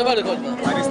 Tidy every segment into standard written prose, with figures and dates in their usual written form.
never record now. I just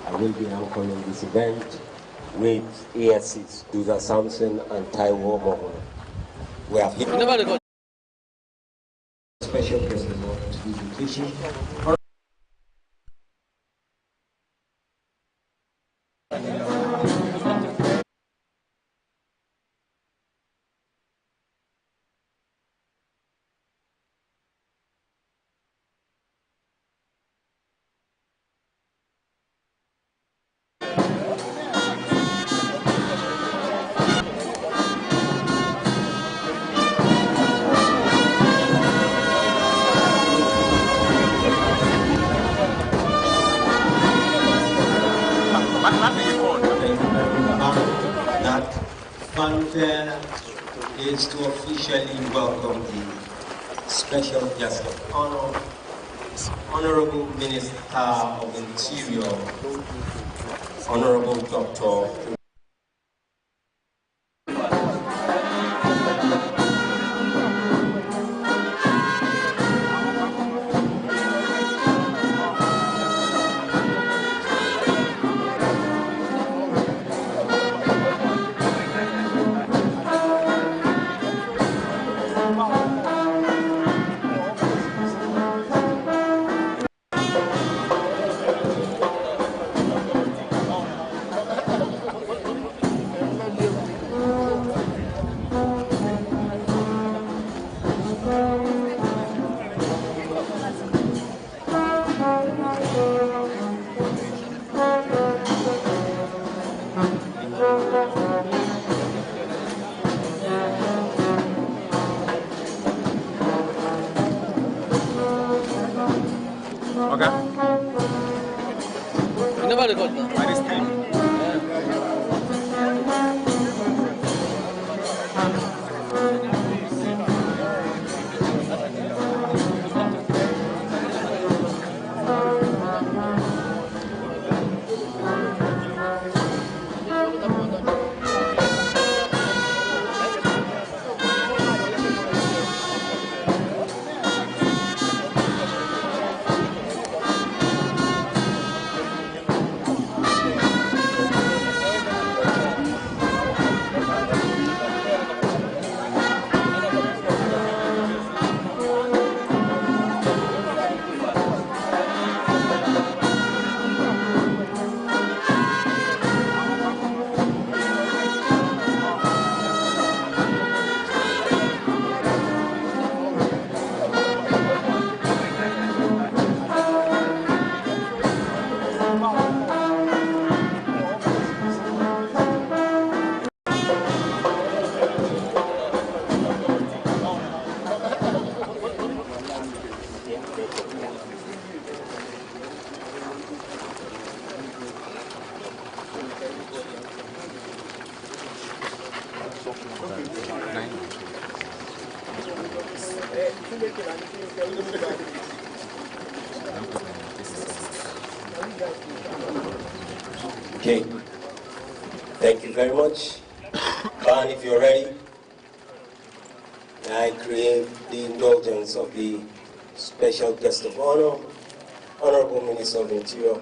I will be anchoring this event with ASCs, Duza Samson and Taiwo Mohono. We have hit special president to be teaching. That fanfare is to officially welcome the special guest of honor, Honorable Minister of Interior, Honorable Dr. never record now. I just Okay. Thank you very much. Ban, if you're ready, I crave the indulgence of the special guest of honor, Honorable Minister of Interior,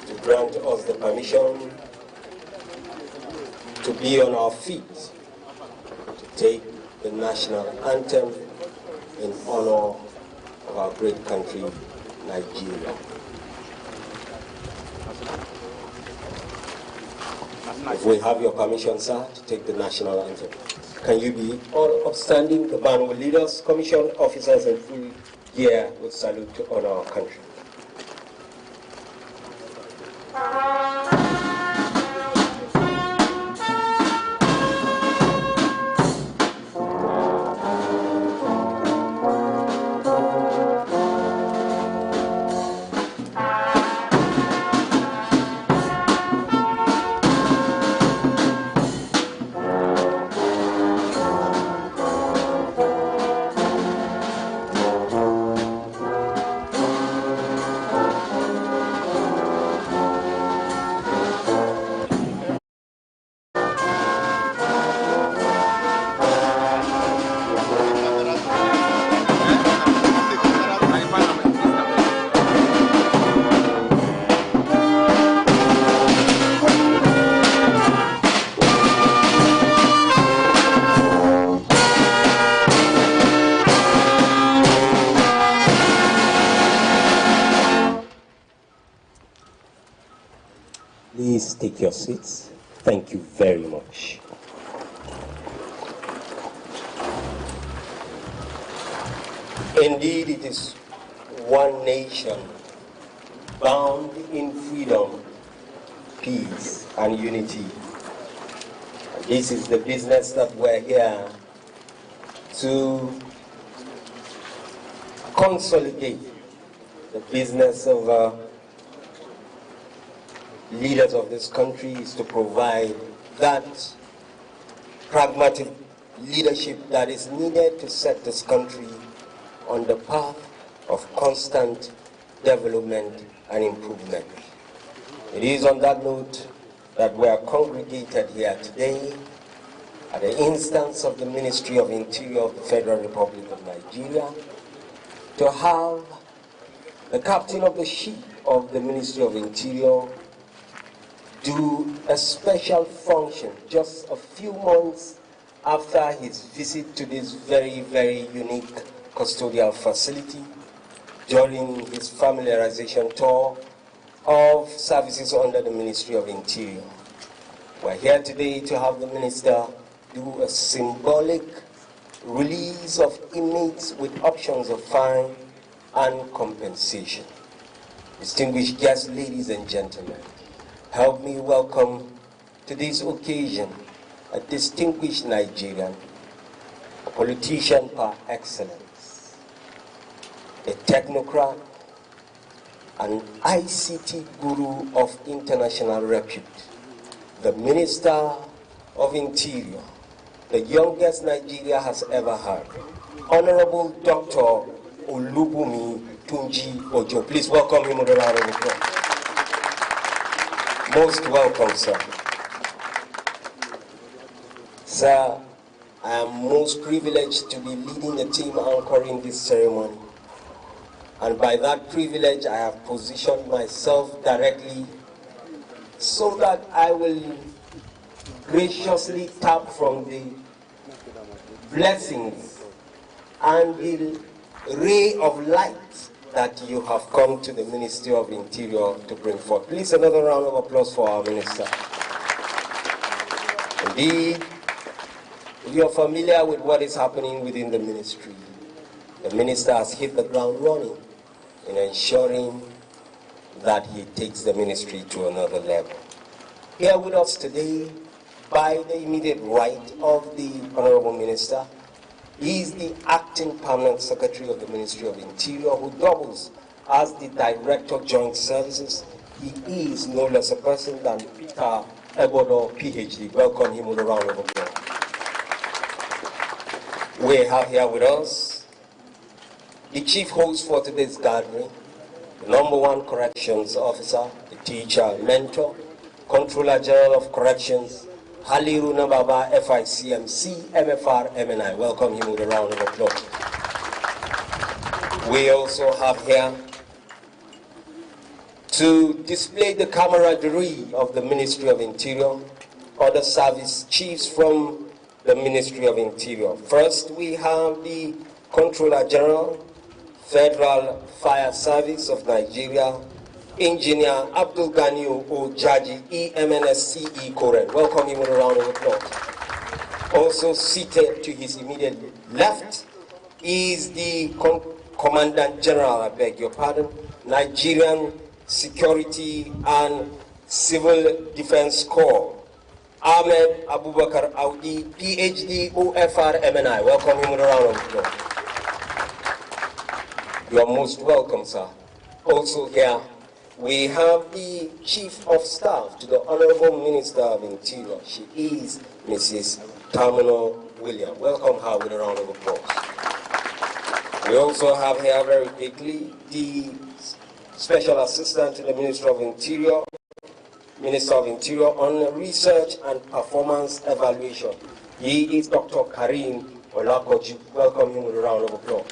to grant us the permission to be on our feet to take the national anthem in honor of our great country, Nigeria. If we have your permission, sir, to take the national anthem. Can you be all upstanding? The band will lead us, commission officers in full gear with salute to honor our country. Please take your seats. Thank you very much. Indeed, it is one nation bound in freedom, peace, and unity. And this is the business that we're here to consolidate. The business of leaders of this country is to provide that pragmatic leadership that is needed to set this country on the path of constant development and improvement. It is on that note that we are congregated here today at the instance of the Ministry of Interior of the Federal Republic of Nigeria to have the captain of the ship of the Ministry of Interior do a special function just a few months after his visit to this very, very unique custodial facility during his familiarization tour of services under the Ministry of Interior. We're here today to have the minister do a symbolic release of inmates with options of fine and compensation. Distinguished guests, ladies and gentlemen, help me welcome to this occasion a distinguished Nigerian, a politician par excellence, a technocrat, an ICT guru of international repute, the Minister of Interior, the youngest Nigeria has ever had, Honorable Dr. Olubumi Tunji Ojo. Please welcome him with a round of applause. Most welcome, sir. Sir, I am most privileged to be leading the team anchoring this ceremony. And by that privilege, I have positioned myself directly so that I will graciously tap from the blessings and the ray of light that you have come to the Ministry of Interior to bring forth. Please, another round of applause for our minister. Indeed, if you're familiar with what is happening within the ministry, the minister has hit the ground running in ensuring that he takes the ministry to another level. Here with us today, by the immediate right of the Honorable Minister, he is the Acting Permanent Secretary of the Ministry of Interior, who doubles as the Director of Joint Services. He is no less a person than Peter Ebodo, PhD. Welcome him with a round of applause. We have here with us the chief host for today's gathering, the #1 corrections officer, the teacher, mentor, Controller General of Corrections, Haliru Nababa, FICMC, MFR, MNI. Welcome him with a round of applause. We also have here to display the camaraderie of the Ministry of Interior, other service chiefs from the Ministry of Interior. First, we have the Controller General, Federal Fire Service of Nigeria, Engineer Abdul Ghani Ojaji, EMNSCE Koren. Welcome him with a round of applause. Also seated to his immediate left is the Commandant General, I beg your pardon, Nigerian Security and Civil Defense Corps, Ahmed Abubakar Audi, PhD, OFR, MNI. Welcome him with a round of applause. You are most welcome, sir. Also here, we have the Chief of Staff to the Honorable Minister of Interior. She is Mrs. Tamino William. Welcome her with a round of applause. We also have here very quickly the Special Assistant to the Minister of Interior on Research and Performance Evaluation. He is Dr. Karim Olakoji. Welcome him with a round of applause.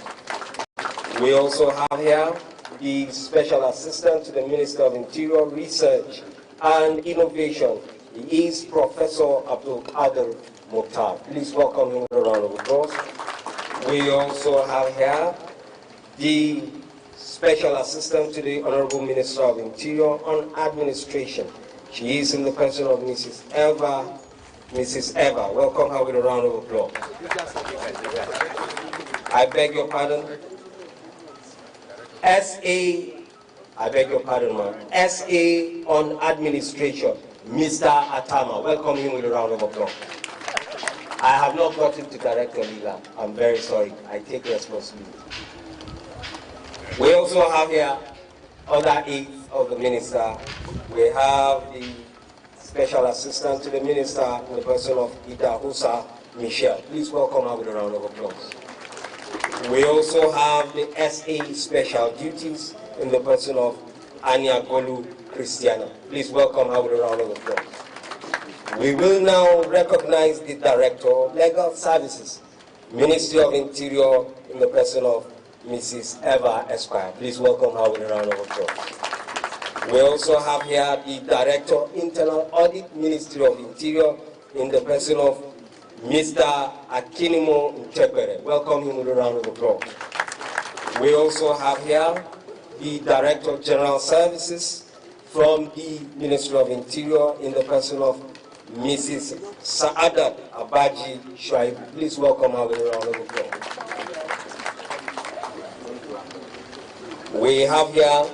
We also have here the Special Assistant to the Minister of Interior, Research and Innovation. He is Professor Abdul Qadir Mukhtar. Please welcome him with a round of applause. We also have here the Special Assistant to the Honorable Minister of Interior on Administration. She is in the person of Mrs. Eva. Welcome her with a round of applause. I beg your pardon. I beg your pardon, ma'am. SA on Administration, Mr. Atama. Welcome him with a round of applause. I have not gotten to Director Legal. I'm very sorry. I take responsibility. We also have here other aides of the minister. We have the Special Assistant to the Minister in the person of Ida Husa Michelle. Please welcome her with a round of applause. We also have the SA Special Duties in the person of Anya Golu Christiana. Please welcome her with a round of applause. We will now recognize the Director of Legal Services, Ministry of Interior in the person of Mrs. Eva Esquire. Please welcome her with a round of applause. We also have here the Director Internal Audit, Ministry of Interior in the person of Mr. Akinimo Ntegbere. Welcome him with a round of applause. We also have here the Director General Services from the Ministry of Interior in the person of Mrs. Saadat Abaji Shuaib. Please welcome her with a round of applause. We have here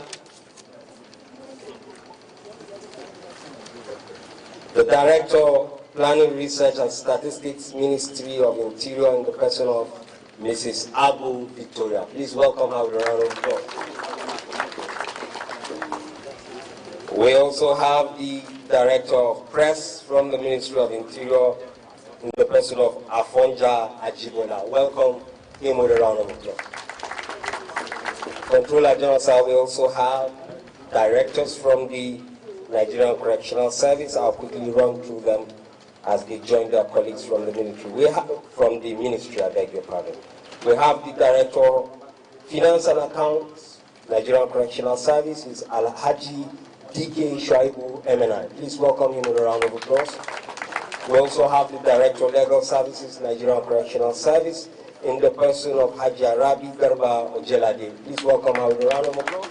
the Director Planning, Research and Statistics, Ministry of Interior in the person of Mrs. Abu Victoria. Please welcome her with a round of applause. We also have the Director of Press from the Ministry of Interior in the person of Afonja Ajibola. Welcome him with a round of applause. Controller General, sir, we also have directors from the Nigerian Correctional Service. I'll quickly run through them as they join their colleagues from the military. We have from the ministry, I beg your pardon. We have the Director of Finance and Accounts, Nigerian Correctional Service, is Alhaji DK Shaibu MNI. Please welcome him with a round of applause. We also have the Director of Legal Services, Nigerian Correctional Service, in the person of Haji Arabi Garba Ojelade. Please welcome her with a round of applause.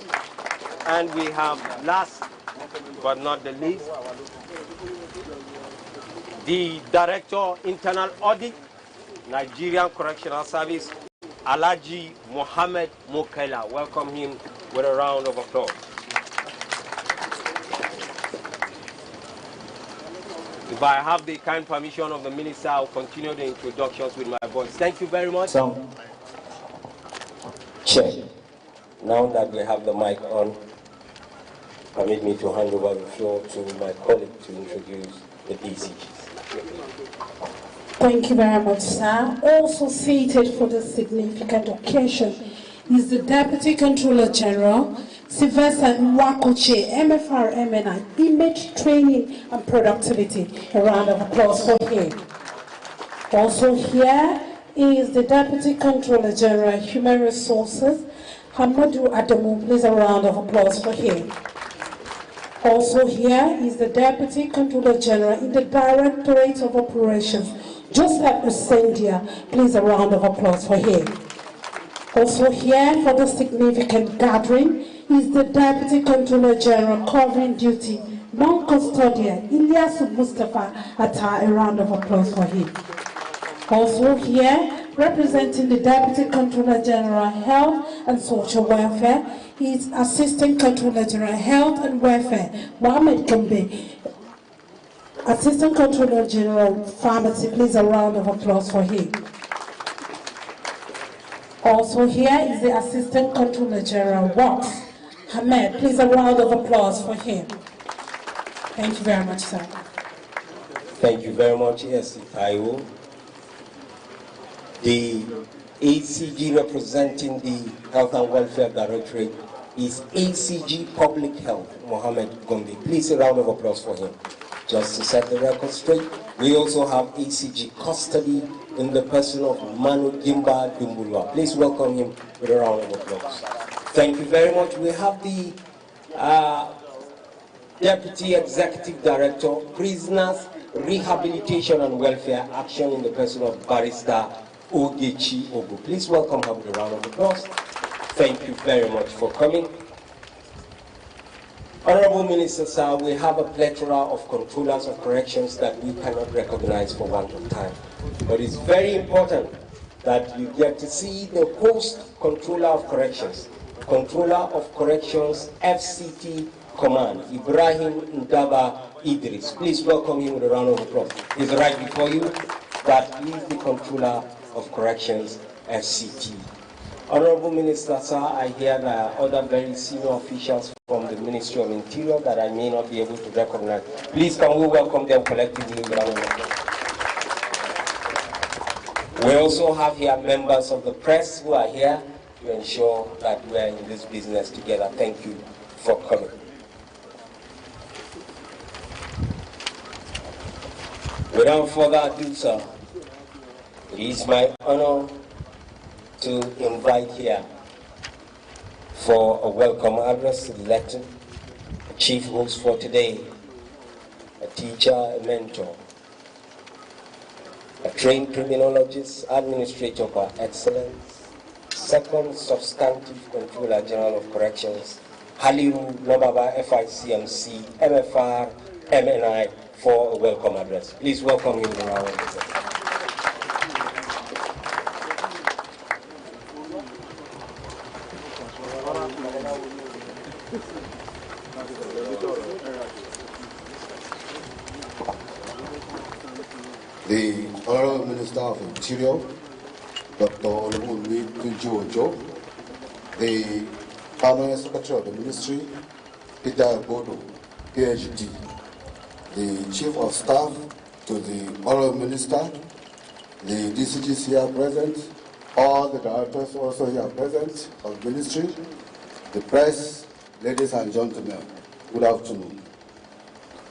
And we have, last but not the least, the Director Internal Audit, Nigerian Correctional Service, Alhaji Mohammed Mokela. Welcome him with a round of applause. If I have the kind permission of the minister, I'll continue the introductions with my voice. Thank you very much. Chair, now that we have the mic on, permit me to hand over the floor to my colleague to introduce the DCGs. Thank you very much, sir. Also seated for this significant occasion is the Deputy Controller General, Sylvester Kuje, MFR MNI, Image Training and Productivity. A round of applause for him. Also here is the Deputy Controller General, Human Resources, Hamadou Adamu. Please a round of applause for him. Also here is the Deputy Controller General in the Directorate of Operations, Joseph Usendia. Please a round of applause for him. Also here for the significant gathering is the Deputy Controller General covering duty, non-custodial, Ilyas Mustafa Atta. A round of applause for him. Also here, representing the Deputy Controller General Health and Social Welfare, is Assistant Controller General Health and Welfare, Mohamed Kambe. Assistant Controller General Pharmacy, please a round of applause for him. Also here is the Assistant Controller General Works, Hamed. Please a round of applause for him. Thank you very much, sir. Thank you very much, S. Taiwo. The ACG representing the Health and Welfare Directorate is ACG Public Health, Mohamed Gombe. Please a round of applause for him. Just to set the record straight, we also have ACG Custody in the person of Manu Gimba Dumbulwa. Please welcome him with a round of applause. Thank you very much. We have the Deputy Executive Director, Prisoners Rehabilitation and Welfare Action in the person of Barrister Ogechi Ogu. Please welcome her with a round of applause. Thank you very much for coming. Honorable Minister, sir, we have a plethora of controllers of corrections that we cannot recognize for want of time. But it's very important that you get to see the post controller of corrections, Controller of Corrections, FCT Command, Ibrahim Ndaba Idris. Please welcome him with a round of applause. He's right before you, that is the Controller of Corrections, FCT. Honorable Minister, sir, I hear there are other very senior officials from the Ministry of Interior that I may not be able to recognize. Please can we welcome them collectively with a round of applause. We also have here members of the press who are here to ensure that we are in this business together. Thank you for coming. Without further ado, sir, it is my honor to invite here for a welcome address to the lectern, a chief host for today, a teacher, a mentor, a trained criminologist, administrator par excellence, second substantive controller general of corrections, Haliru Nobaba FICMC, MFR, MNI, for a welcome address. Please welcome him to our visit. The Honorable Minister of Interior, Dr. Olumide Tunji-Ojo, the Permanent Secretary of the Ministry, Peter Bodo, PhD, the Chief of Staff to the Honorable Minister, the DCGs here present, all the directors also here present of the Ministry, the press, ladies and gentlemen, good afternoon.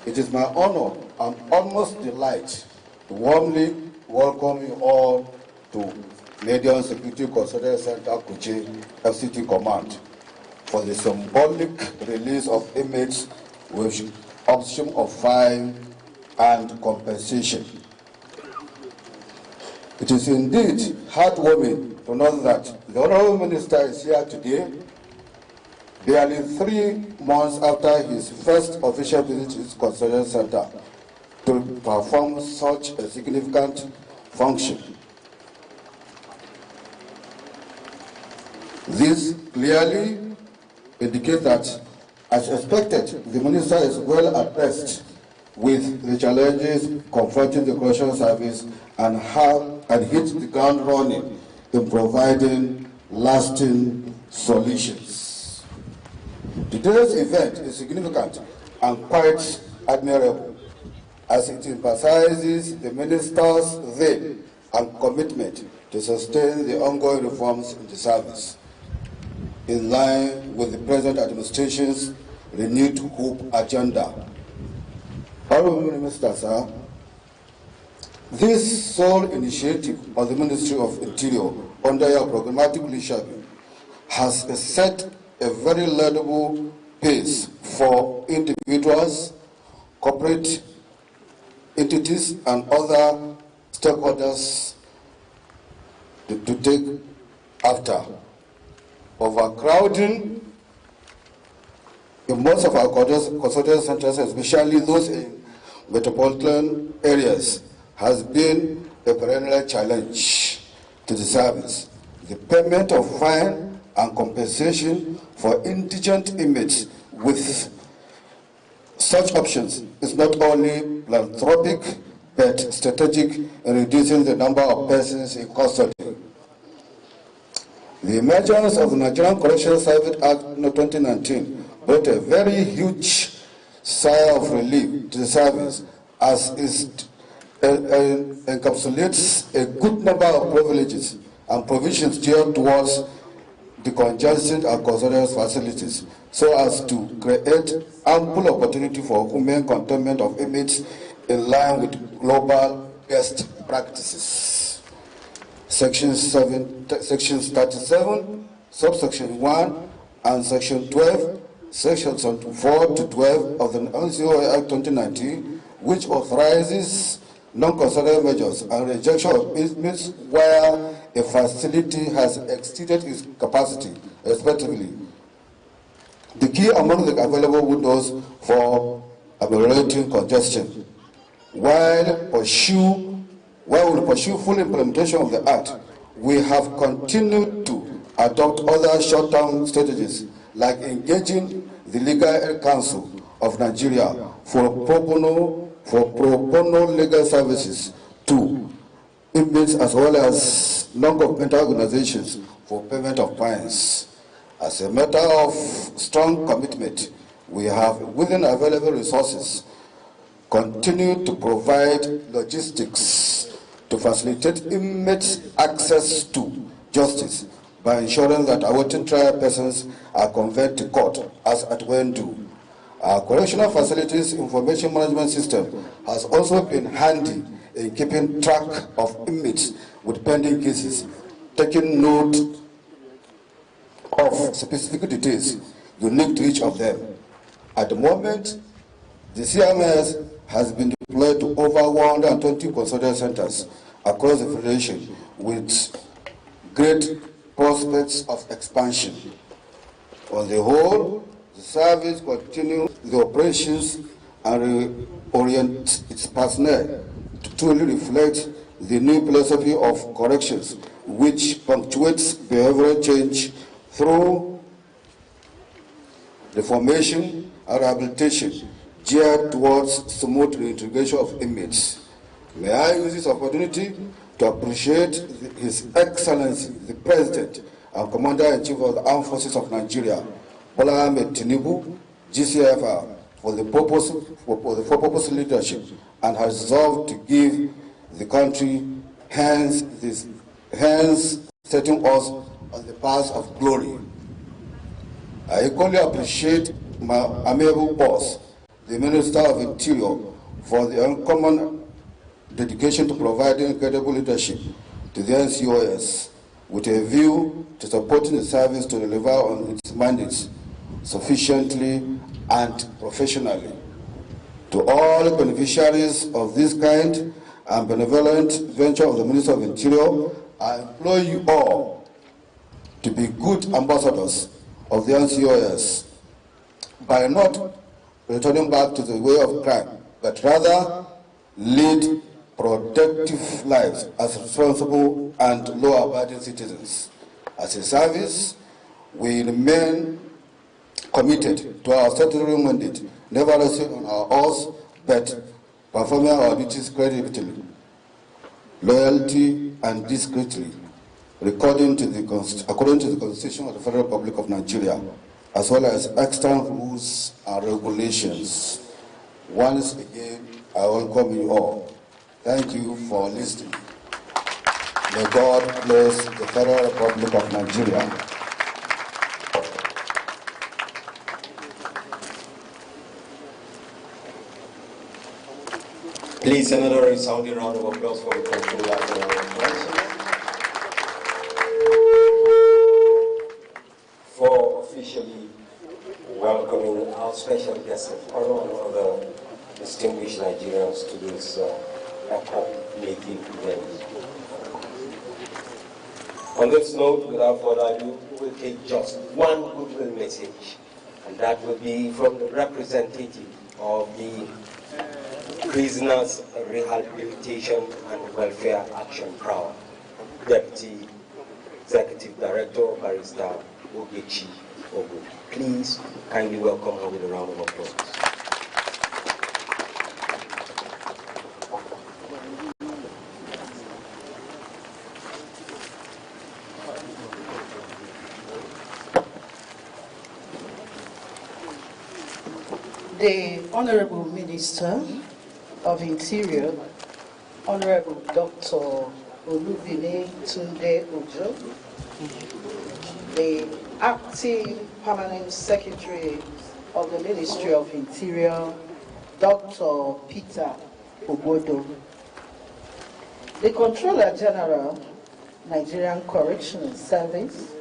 It is my honor and almost delight to warmly welcome you all to Median Security Consultation Center, Kuje, FCT Command, for the symbolic release of inmates with option of fine and compensation. It is indeed heartwarming to know that the Honorable Minister is here today, barely 3 months after his first official visit to his consultation center, to perform such a significant function. This clearly indicates that, as expected, the Minister is well abreast with the challenges confronting the correctional service and hit the ground running in providing lasting solutions. Today's event is significant and quite admirable, as it emphasizes the minister's zeal and commitment to sustain the ongoing reforms in the service, in line with the present administration's renewed hope agenda. Honorable Minister, sir, this sole initiative of the Ministry of Interior under your programmatic leadership has set a very laudable pace for individuals, corporate entities, and other stakeholders to take after. Overcrowding in most of our consultation centers, especially those in metropolitan areas, has been a perennial challenge to the service. The payment of fine and compensation for indigent inmates with such options is not only philanthropic but strategic in reducing the number of persons in custody. The emergence of the Nigerian Correctional Service Act 2019 brought a very huge sigh of relief to the service, as it encapsulates a good number of privileges and provisions geared towards the congested and consolidate facilities, so as to create ample opportunity for human containment of inmates in line with global best practices. Sections 37, subsection 1, and section 12, sections 4 to 12 of the NCOA Act 2019, which authorizes non-considered measures and rejection of inmates where a facility has exceeded its capacity, respectively. The key among the available windows for ameliorating congestion. While we pursue full implementation of the Act, we have continued to adopt other short-term strategies, like engaging the Legal Aid Council of Nigeria for pro bono legal services to inmates as well as non-governmental organizations for payment of fines. As a matter of strong commitment, we have, within available resources, continued to provide logistics to facilitate inmates' access to justice by ensuring that awaiting trial persons are conveyed to court as at when due. Our correctional facilities information management system has also been handy in keeping track of inmates with pending cases, taking note of specific details unique to each of them. At the moment, the CMS has been deployed to over 120 consultant centers across the Federation with great prospects of expansion. On the whole, the service continues the operations and reorient its personnel to truly reflect the new philosophy of corrections, which punctuates behavioral change through reformation and rehabilitation geared towards smooth reintegration of inmates. May I use this opportunity to appreciate His Excellency, the President and Commander-in-Chief of the Armed Forces of Nigeria, Bola Ahmed Tinubu, GCFR, for the purpose leadership, and has resolved to give the country hence setting us on the path of glory. I equally appreciate my amiable boss, the Minister of Interior, for the uncommon dedication to providing credible leadership to the NCOS with a view to supporting the service to deliver on its mandates sufficiently and professionally. To all beneficiaries of this kind and benevolent venture of the Minister of Interior, I implore you all to be good ambassadors of the NCOS by not returning back to the way of crime, but rather lead productive lives as responsible and law-abiding citizens. As a service, we remain committed to our statutory mandate, never resting on our oars, but performing our duties credibly, loyalty, and discreetly, according to the Constitution of the Federal Republic of Nigeria, as well as extant rules and regulations. Once again, I welcome you all. Thank you for listening. May God bless the Federal Republic of Nigeria. Please, another resounding round of applause for the controller for officially welcoming our special guests of honor and other distinguished Nigerians to this epoch-making event. On this note, without further ado, we'll take just one goodwill message, and that will be from the representative of the Prisoners Rehabilitation and Welfare Action Power, Deputy Executive Director, Barrister Ogechi Ogu. Please kindly welcome her with a round of applause. The Honorable Minister of Interior, Honorable Dr. Olubimi Tunde Ojo, the Acting Permanent Secretary of the Ministry of Interior, Dr. Peter Obodo, the Controller General, Nigerian Correctional Service,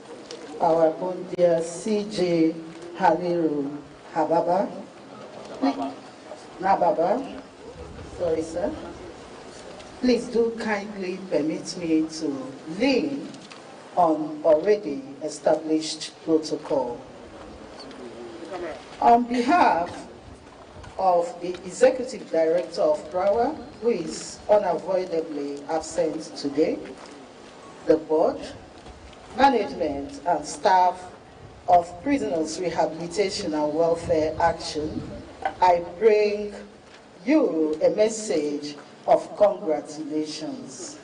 our own dear CJ Haliru Nababa, sorry sir. Please do kindly permit me to lean on already established protocol. On behalf of the Executive Director of Prawa, who is unavoidably absent today, the board, management and staff of Prisoners Rehabilitation and Welfare Action, I bring you a message of congratulations.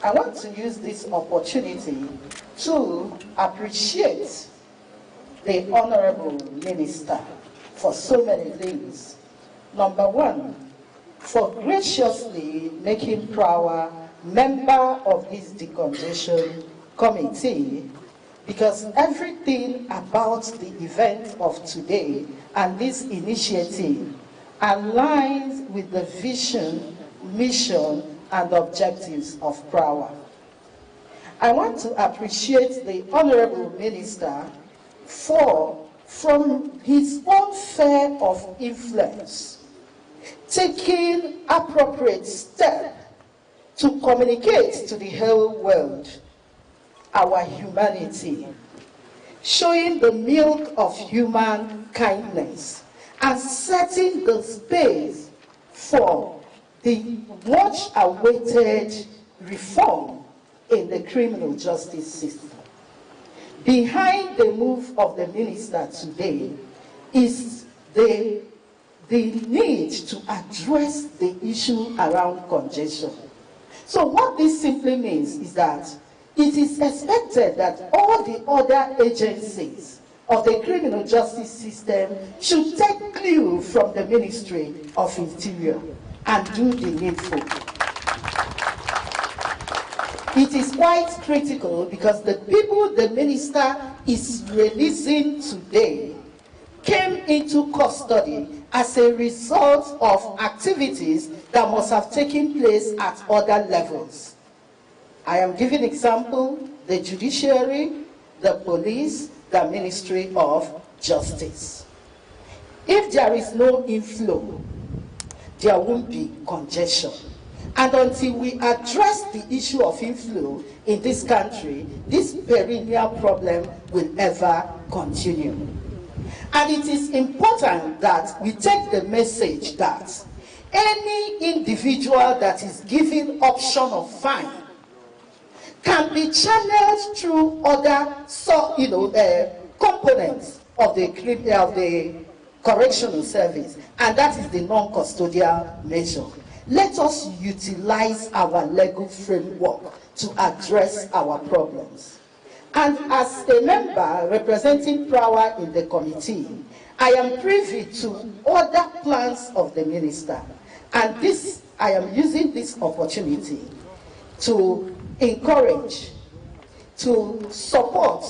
I want to use this opportunity to appreciate the Honorable Minister for so many things. Number one, for graciously making Prawa member of this decongestion committee, because everything about the event of today and this initiative aligns with the vision, mission, and objectives of Prawa. I want to appreciate the Honorable Minister for, from his own sphere of influence, taking appropriate steps to communicate to the whole world our humanity, showing the milk of human kindness, and setting the space for the much-awaited reform in the criminal justice system. Behind the move of the minister today is the need to address the issue around congestion. So what this simply means is that it is expected that all the other agencies of the criminal justice system should take clue from the Ministry of Interior and do the needful. It is quite critical because the people the minister is releasing today came into custody as a result of activities that must have taken place at other levels. I am giving example, the judiciary, the police, the Ministry of Justice. If there is no inflow, there won't be congestion. And until we address the issue of inflow in this country, this perennial problem will ever continue. And it is important that we take the message that any individual that is given option of fine can be channeled through other components of the correctional service, and that is the non-custodial measure. Let us utilize our legal framework to address our problems. And as a member representing Prawa in the committee, I am privy to other plans of the minister. And this, I am using this opportunity to encourage, to support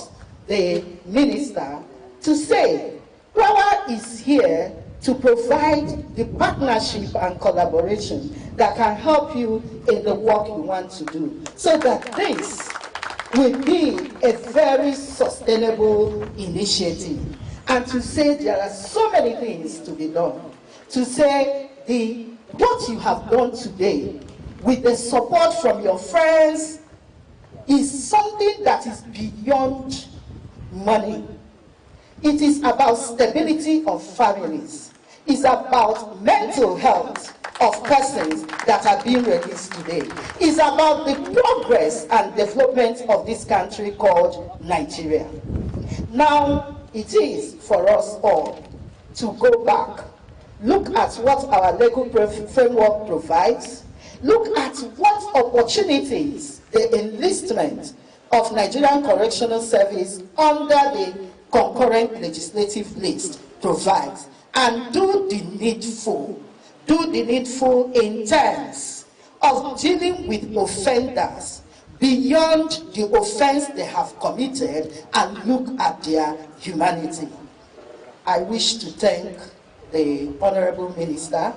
the minister, to say, Prawa is here to provide the partnership and collaboration that can help you in the work you want to do, so that this will be a very sustainable initiative. And to say there are so many things to be done. To say what you have done today with the support from your friends is something that is beyond money. It is about stability of families. It's about mental health of persons that are being released today. It's about the progress and development of this country called Nigeria. Now, it is for us all to go back, look at what our legal framework provides, look at what opportunities the enlistment of Nigerian Correctional Service under the concurrent legislative list provides, and do the needful in terms of dealing with offenders beyond the offense they have committed and look at their humanity. I wish to thank the Honorable Minister.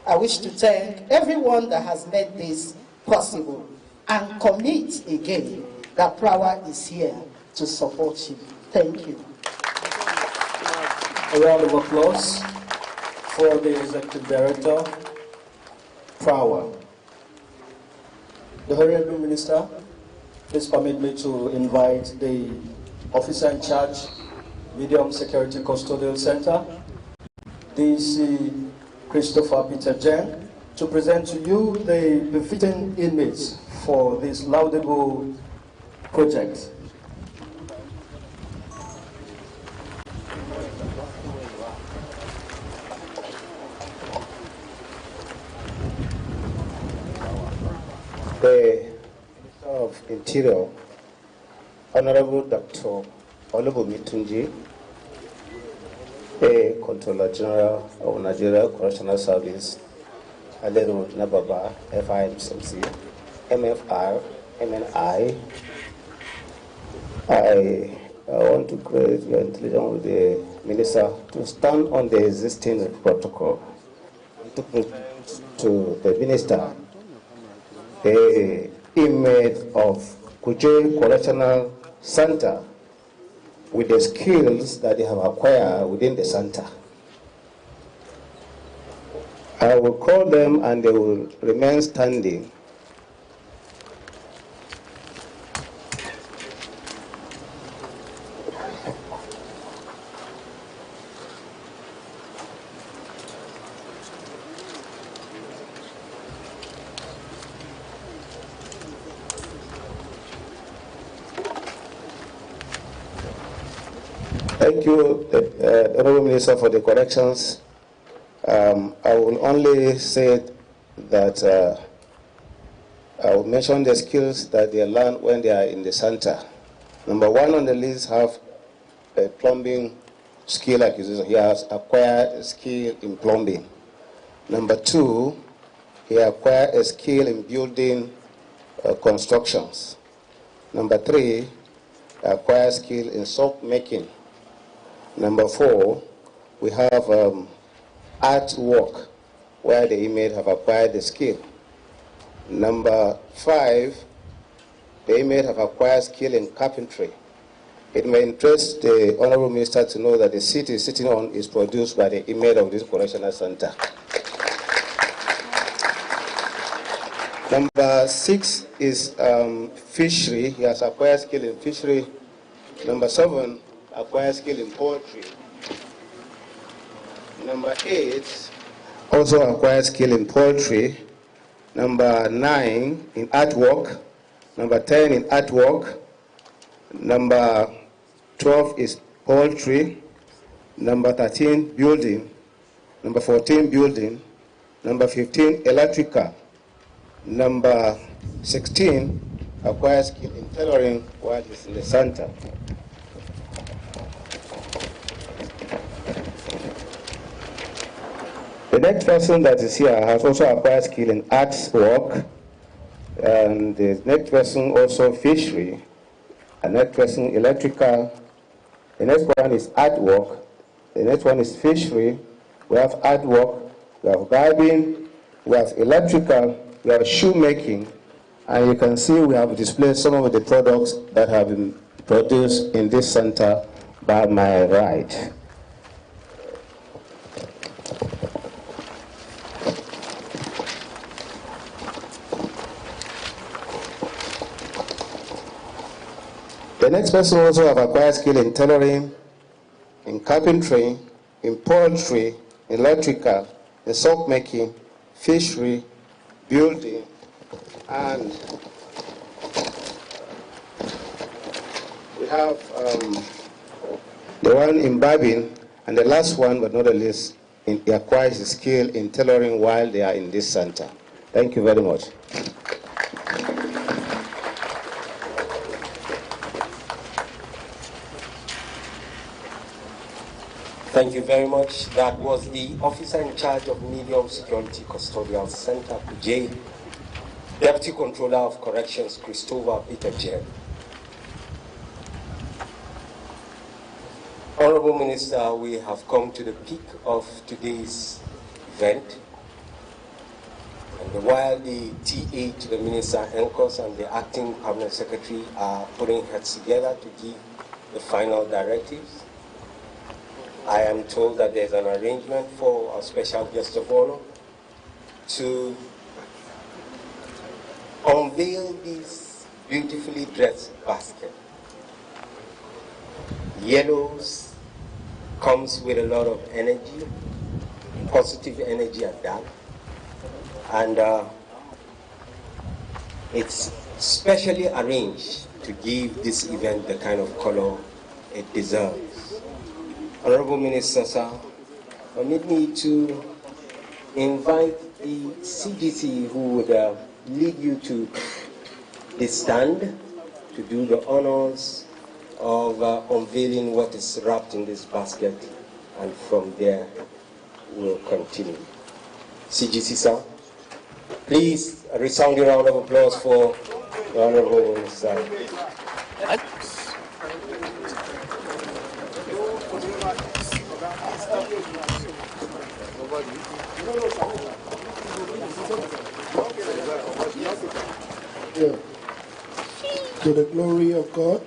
I wish to thank everyone that has made this possible and commit again that Prawa is here to support you. Thank you. A round of applause for the Executive Director, Prawa. The Honorable Minister, please permit me to invite the Officer in Charge, Medium Security Custodial Center, DC Christopher Peter Jen, to present to you the befitting inmates for this laudable project. The Minister of Interior, Honorable Dr. Olubunmi Tunji, the Controller General of Nigeria Correctional Service, Aleru Nababa, FIMCMC, MFR, MNI. I want to create your intelligence with the Minister to stand on the existing protocol. To present to the Minister the image of Kuje Correctional Center with the skills that they have acquired within the center. I will call them and they will remain standing. Thank you, Honorable Minister, for the corrections. I will only say that I will mention the skills that they learn when they are in the center. Number one on the list have a plumbing skill acquisition. He has acquired a skill in plumbing. Number two, he acquired a skill in building constructions. Number three, acquired skill in soap making. Number four, we have artwork, where the inmate have acquired the skill. Number five, the inmate have acquired skill in carpentry. It may interest the Honorable Minister to know that the seat is sitting on is produced by the inmate of this correctional center. Number six is fishery. He has acquired skill in fishery. Number seven, acquired skill in poetry. Number eight, also acquired skill in poetry. Number 9 in artwork. Number 10 in artwork. Number 12 is poultry. Number 13, building. Number 14, building. Number 15, electrical. Number 16, acquired skill in tailoring while he's in the center. The next person that is here has also acquired skill in arts work, and the next person also fishery, the next person electrical, the next one is artwork, the next one is fishery, we have artwork, we have barbing, we have electrical, we have shoemaking, and you can see we have displayed some of the products that have been produced in this center by my right. The next person also have acquired skill in tailoring, in carpentry, in poultry, electrical, in soap making, fishery, building, and we have the one in barbing, and the last one, but not the least, he acquires skill in tailoring while they are in this center. Thank you very much. Thank you very much. That was the officer in charge of Medium Security Custodial Center, Kuje, Deputy Controller of Corrections, Christopher Peter Jen. Honorable Minister, we have come to the peak of today's event. And while the TA to the Minister, NCOS, and the Acting Permanent Secretary are putting heads together to give the final directives, I am told that there's an arrangement for our special guest of honor to unveil this beautifully dressed basket. Yellows comes with a lot of energy, positive energy at that, and it's specially arranged to give this event the kind of color it deserves. Honorable Minister, sir, permit me to invite the CGC who would lead you to the stand to do the honors of unveiling what is wrapped in this basket, and from there we'll continue. CGC, sir, please a resounding round of applause for the Honorable Minister. Yeah. To the glory of God,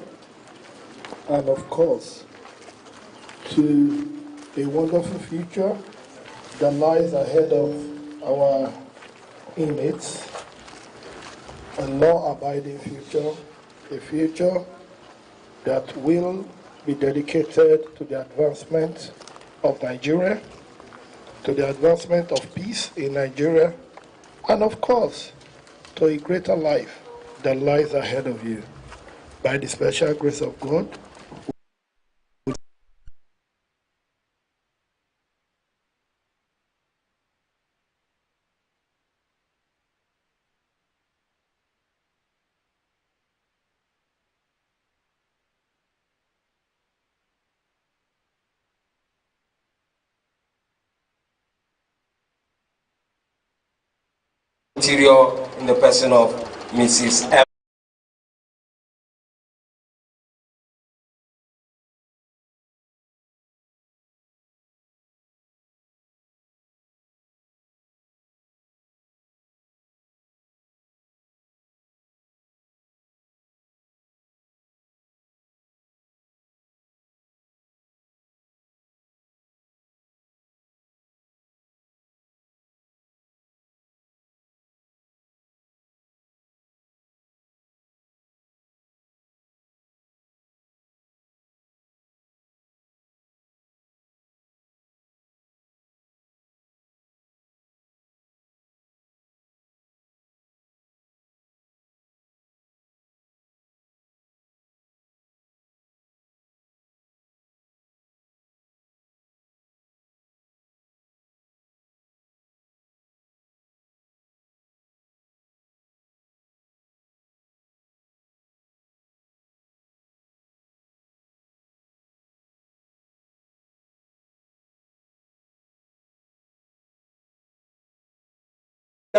and of course, to a wonderful future that lies ahead of our inmates, a law-abiding future, a future that will be dedicated to the advancement of Nigeria, to the advancement of peace in Nigeria, and of course, to a greater life that lies ahead of you. By the special grace of God, Interior in the person of Mrs. M.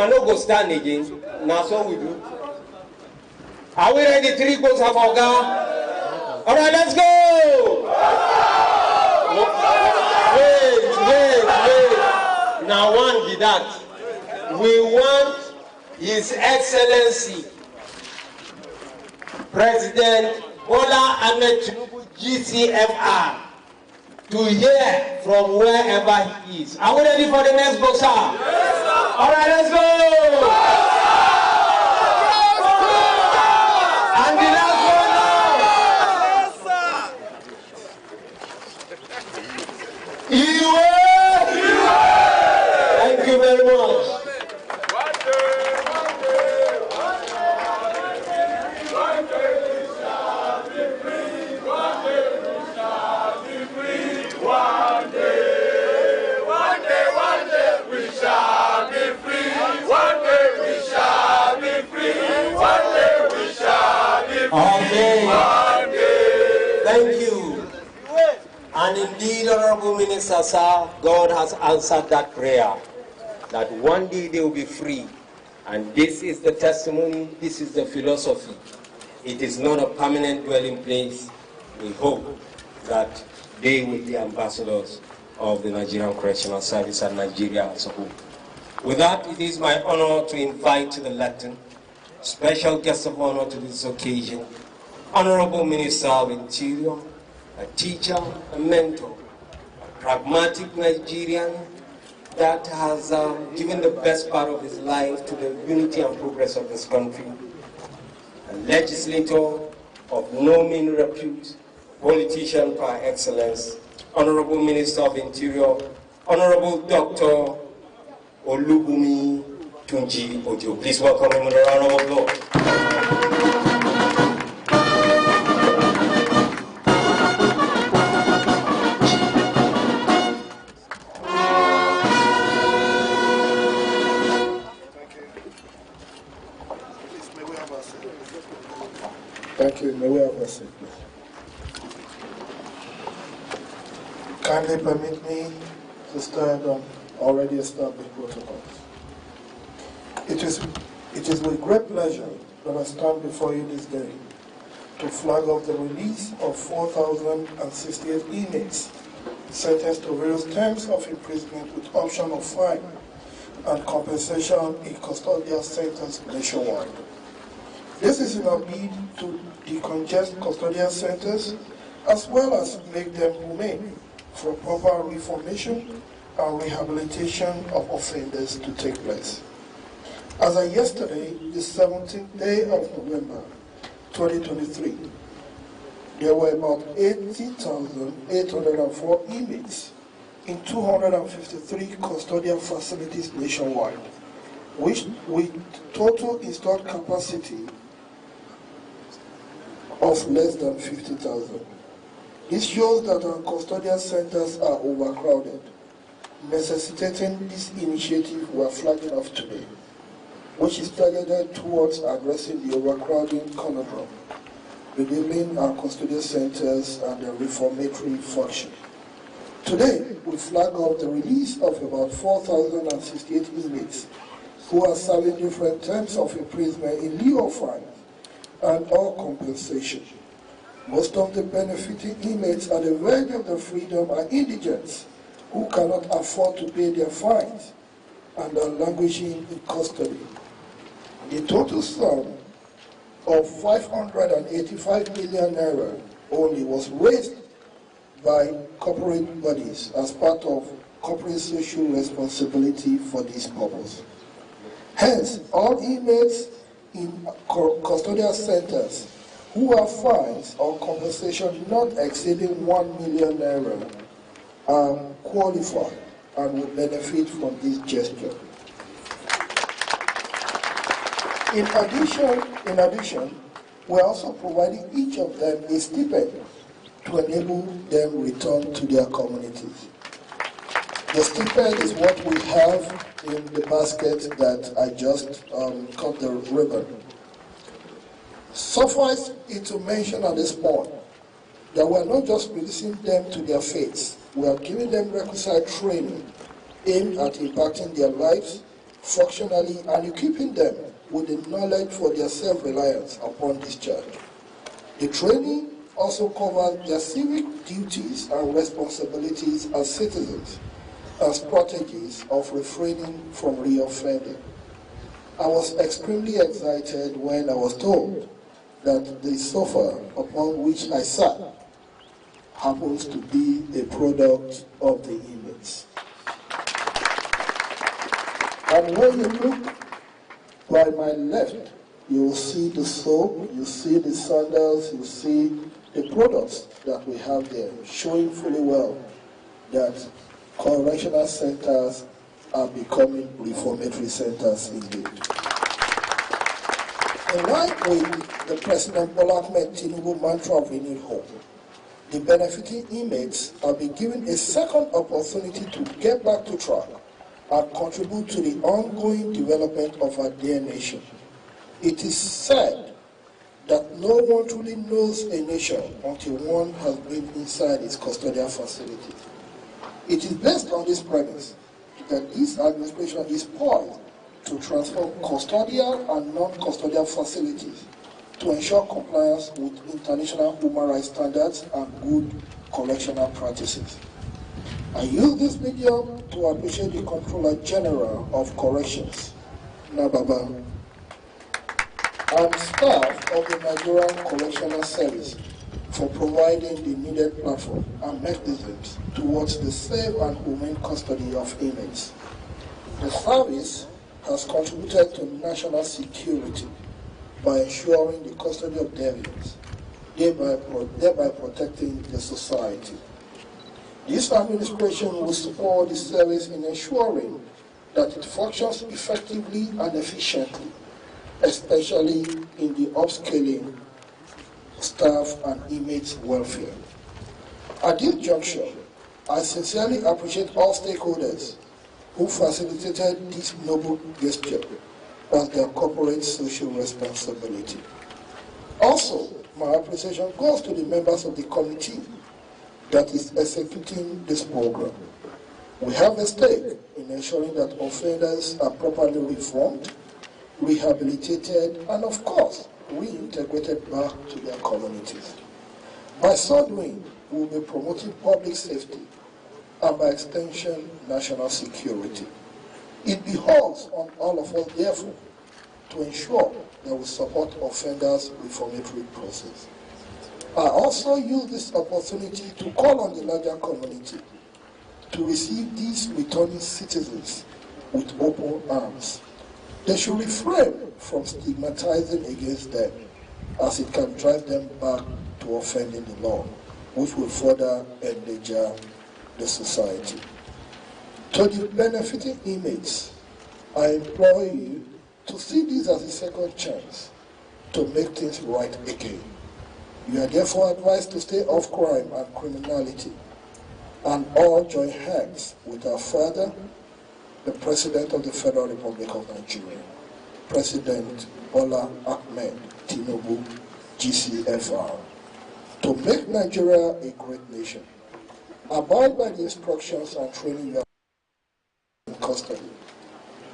no go stand again. Now so we do. Are we ready? 3 goals have our guy. All right, let's go. Wait. Now one did that. We want His Excellency President Bola Ahmed Tinubu GCFR to hear from wherever he is. Are we ready for the next boxer? Yes, sir. All right, let's go. And the last one now. Yes, sir. Thank you very much. Okay. Thank you. And indeed, Honorable Minister, sir, God has answered that prayer, that one day they will be free. And this is the testimony, this is the philosophy. It is not a permanent dwelling place. We hope that they will be ambassadors of the Nigerian Correctional Service and Nigeria as a whole. With that, it is my honor to invite to the lectern special guest of honor to this occasion, Honorable Minister of Interior, a teacher, a mentor, a pragmatic Nigerian that has given the best part of his life to the unity and progress of this country, a legislator of no mean repute, politician par excellence, Honorable Minister of Interior, Honorable Dr. Olubumi Tunji Ojo. Please welcome him with a round of applause. Thank you. May we have a seat, please. Kindly permit me to stand on already established protocols. It is with great pleasure that I stand before you this day to flag off the release of 4,068 inmates sentenced to various terms of imprisonment with option of fine and compensation in custodial centers nationwide. This is in a bid to decongest custodial centers as well as make them humane for proper reformation and rehabilitation of offenders to take place. As of yesterday, the 17th day of November 2023, there were about 80,804 inmates in 253 custodial facilities nationwide, which with total installed capacity of less than 50,000. This shows that our custodial centers are overcrowded, necessitating this initiative we are flagging off today, which is targeted towards addressing the overcrowding conundrum, revealing our custodial centers and their reformatory function. Today, we flag off the release of about 4,068 inmates who are serving different terms of imprisonment in lieu of fines and or compensation. Most of the benefiting inmates at the verge of their freedom are indigents who cannot afford to pay their fines and are languishing in custody. The total sum of 585 million naira only was raised by corporate bodies as part of corporate social responsibility for this purpose. Hence, all inmates in custodial centers who have fines or compensation not exceeding 1 million naira are qualified and will benefit from this gesture. In addition, we're also providing each of them a stipend to enable them return to their communities. The stipend is what we have in the basket that I just cut the ribbon. Suffice it to mention at this point that we're not just releasing them to their fates, we are giving them requisite training aimed at impacting their lives functionally and equipping them with the knowledge for their self-reliance upon discharge. The training also covers their civic duties and responsibilities as citizens and strategies of refraining from reoffending. I was extremely excited when I was told that the sofa upon which I sat happens to be a product of the inmates. And when you look by my left, you will see the soap, you see the sandals, you see the products that we have there, showing fully well that correctional centers are becoming reformatory centers indeed. In line with the President Bola Ahmed Tinubu mantra of renewed hope, the benefiting inmates are being given a second opportunity to get back to track and contribute to the ongoing development of our dear nation. It is said that no one truly knows a nation until one has been inside its custodial facility. It is based on this premise that this administration is poised to transform custodial and non-custodial facilities to ensure compliance with international human rights standards and good correctional practices. I use this medium to appreciate the Controller General of Corrections, Nababa, and staff of the Nigerian Correctional Service for providing the needed platform and mechanisms towards the safe and humane custody of inmates. The service has contributed to national security by ensuring the custody of deviants, thereby protecting the society. This administration will support the service in ensuring that it functions effectively and efficiently, especially in the upscaling staff and inmates' welfare. At this juncture, I sincerely appreciate all stakeholders who facilitated this noble gesture as their corporate social responsibility. Also, my appreciation goes to the members of the committee that is executing this program. We have a stake in ensuring that offenders are properly reformed, rehabilitated, and of course, reintegrated back to their communities. By so doing, we will be promoting public safety and by extension, national security. It behoves on all of us, therefore, to ensure that we support offenders' reformatory process. I also use this opportunity to call on the larger community to receive these returning citizens with open arms. They should refrain from stigmatizing against them, as it can drive them back to offending the law, which will further endanger the society. To the benefiting inmates, I implore you to see this as a second chance to make things right again. You are therefore advised to stay off crime and criminality and all join hands with our father, the President of the Federal Republic of Nigeria, President Bola Ahmed Tinubu, GCFR, to make Nigeria a great nation. Abide by the instructions and training you have in custody,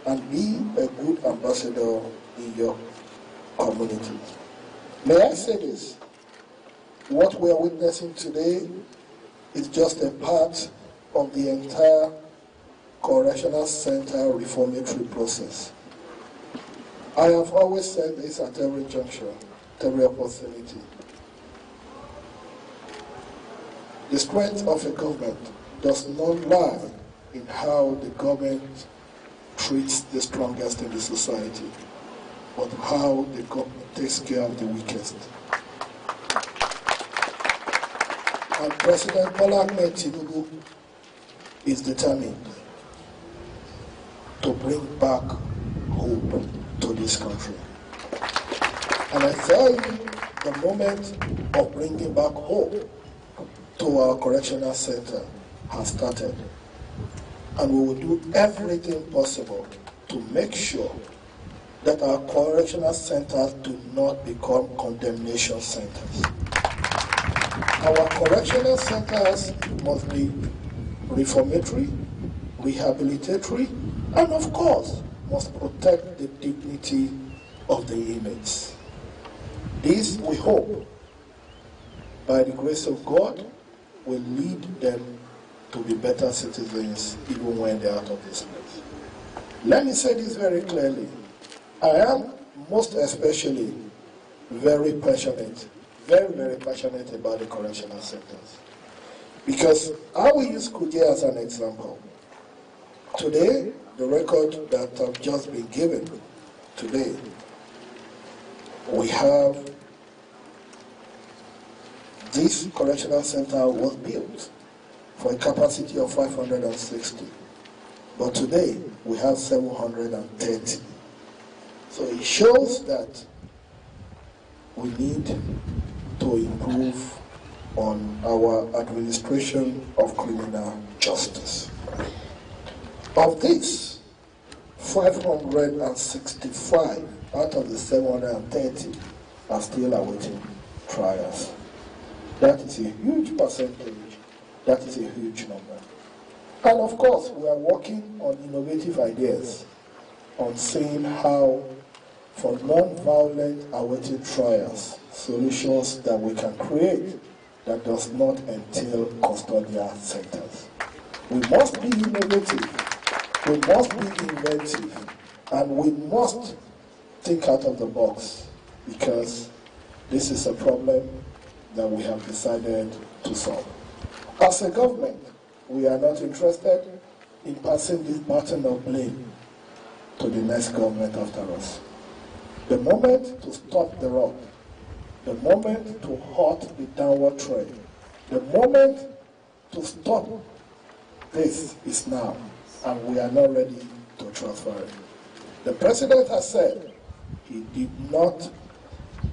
and be a good ambassador in your community. May I say this? What we are witnessing today is just a part of the entire correctional center reformatory process. I have always said this at every juncture, at every opportunity. The strength of a government does not lie in how the government treats the strongest in the society, but how the government takes care of the weakest. And President Bola Ahmed Tinubu is determined to bring back hope to this country. And I tell you, the moment of bringing back hope to our correctional center has started. And we will do everything possible to make sure that our correctional centers do not become condemnation centers. Our correctional centers must be reformatory, rehabilitatory, and of course, must protect the dignity of the inmates. This, we hope, by the grace of God, will lead them to be better citizens even when they're out of this place. Let me say this very clearly. I am most especially very passionate, very passionate about the correctional centers. Because I will use Kuje as an example. Today, the record that I've just been given today, we have this correctional center was built for a capacity of 560. But today, we have 730. So it shows that we need to improve on our administration of criminal justice. Of this, 565 out of the 730 are still awaiting trials. That is a huge percentage. That is a huge number. And of course, we are working on innovative ideas on seeing how, for non-violent awaiting trials, solutions that we can create that does not entail custodial centers. We must be innovative, we must be inventive, and we must think out of the box, because this is a problem that we have decided to solve. As a government, we are not interested in passing this baton of blame to the next government after us. The moment to stop the rot, the moment to halt the downward trend, the moment to stop this is now, and we are not ready to transfer it. The president has said he did not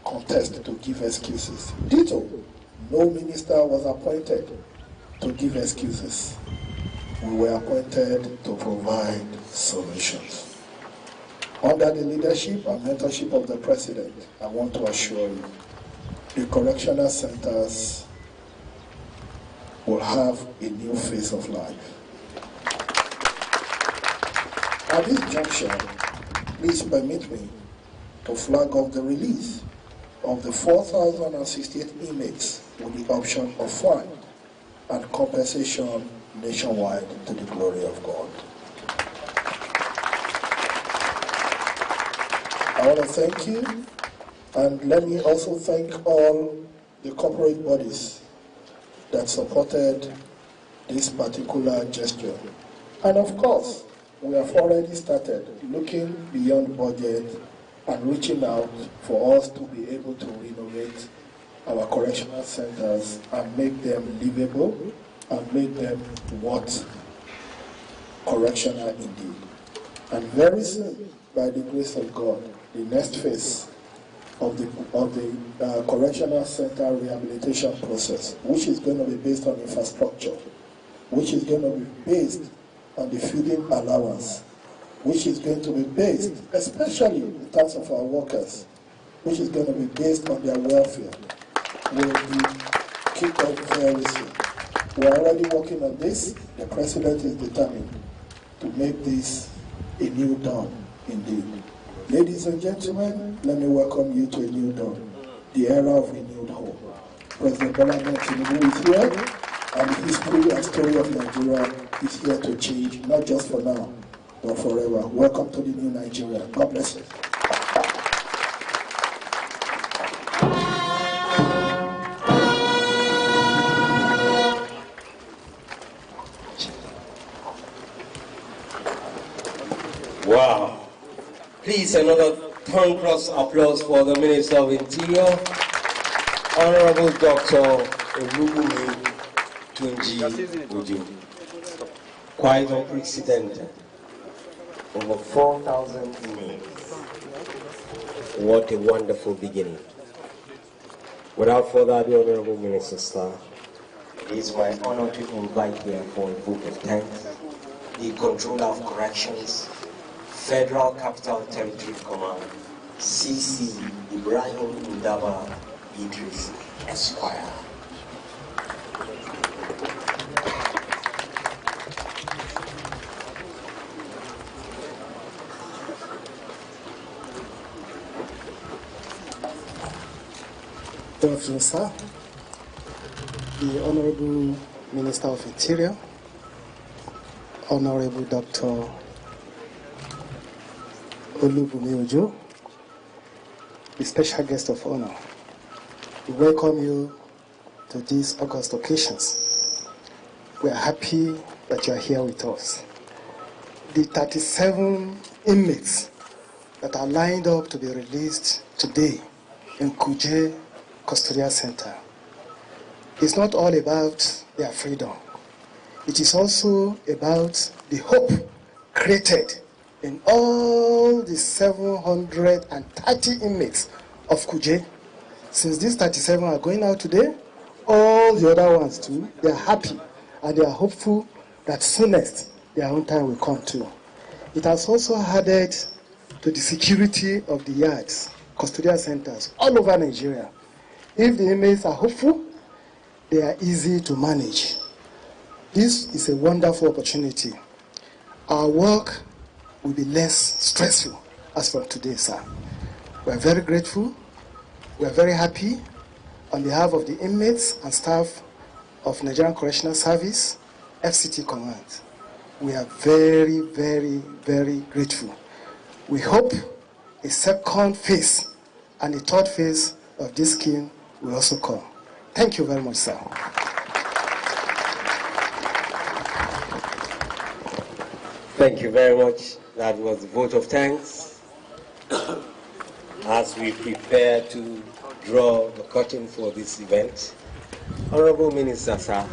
contest to give excuses. Ditto, no minister was appointed to give excuses. We were appointed to provide solutions. Under the leadership and mentorship of the president, I want to assure you, the correctional centers will have a new phase of life. At this juncture, please permit me to flag off the release of the 4,068 inmates with the option of fine and compensation nationwide to the glory of God. I want to thank you, and let me also thank all the corporate bodies that supported this particular gesture. And of course, we have already started looking beyond budget and reaching out for us to be able to renovate our correctional centers and make them livable and make them what correctional indeed. And very soon, by the grace of God, the next phase of the correctional center rehabilitation process, which is going to be based on infrastructure, which is going to be based on the feeding allowance, which is going to be based, especially in terms of our workers, which is going to be based on their welfare, will be kicked off very soon. We're already working on this. The president is determined to make this a new dawn indeed. Ladies and gentlemen, let me welcome you to a new dawn, the era of renewed hope. President Programe is here, and the history and story of Nigeria is here to change, not just for now, but forever. Welcome to the new Nigeria. God bless you. Wow. Please, another thankless applause for the Minister of Interior, Honorable Dr. Olubumi Tunji Uju. Quite unprecedented. Over 4,000 inmates. What a wonderful beginning. Without further ado, Honorable Minister Sir, it is my honor to invite here for a vote of thanks the Controller of Corrections, Federal Capital Territory Command, CC Ibrahim Ndaba Idris, Esquire. Good afternoon, sir. The Honorable Minister of Interior, Honorable Dr. Olubumi Ojo, the special guest of honor, we welcome you to these August occasions. We are happy that you are here with us. The 37 inmates that are lined up to be released today in Kuje Custodial Center, it's not all about their freedom. It is also about the hope created in all the 730 inmates of Kuje. Since these 37 are going out today, all the other ones too, they are happy and they are hopeful that soonest their own time will come too. It has also added to the security of the yards, custodial centers all over Nigeria. If the inmates are hopeful, they are easy to manage. This is a wonderful opportunity. Our work will be less stressful as from today, sir. We are very grateful. We are very happy on behalf of the inmates and staff of Nigerian Correctional Service, FCT Command. We are very, very, very grateful. We hope a second phase and a third phase of this scheme will also come. Thank you very much, sir. Thank you very much. That was a vote of thanks. As we prepare to draw the curtain for this event, Honorable Minister, sir,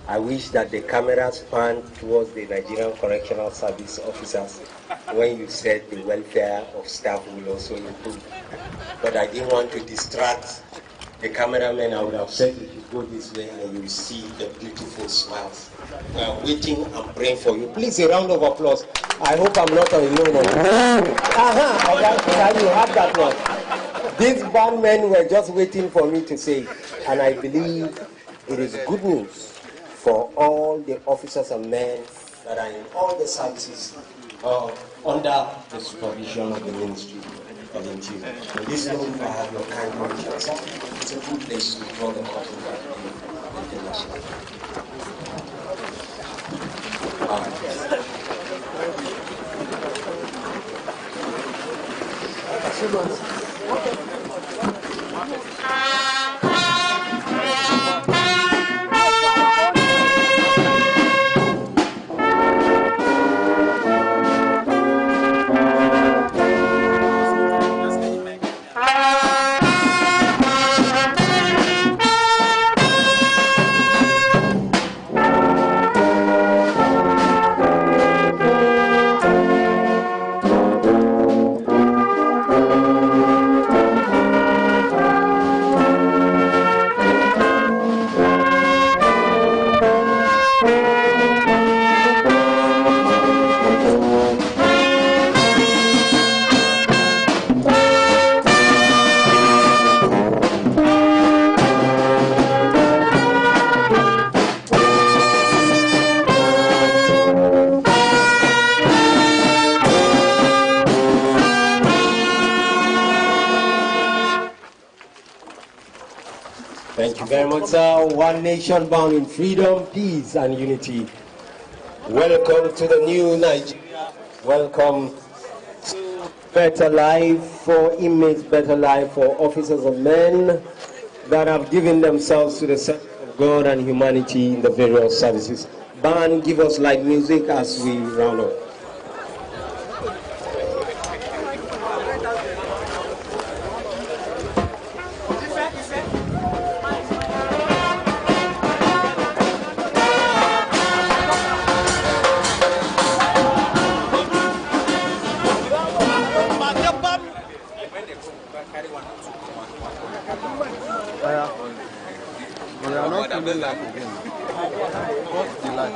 I wish that the cameras pan towards the Nigerian Correctional Service officers when you said the welfare of staff will also improve. But I didn't want to distract the cameraman. I would have said if you go this way and you see the beautiful smiles. We are waiting and praying for you. Please, a round of applause. I hope I'm not alone. You have that one. These bandmen were just waiting for me to say it, and I believe it is good news for all the officers and men that are in all the services under the supervision of the Ministry of Interior. In this moment, I have your kind conscience. It's a good place to draw the curtain back to international. Thank you very much, sir. One nation bound in freedom, peace, and unity. Welcome to the new Nigeria. Welcome to better life for inmates, better life for officers and men that have given themselves to the service of God and humanity in the various services. Band, give us light music as we round up. We are not feeling like again. What's the life?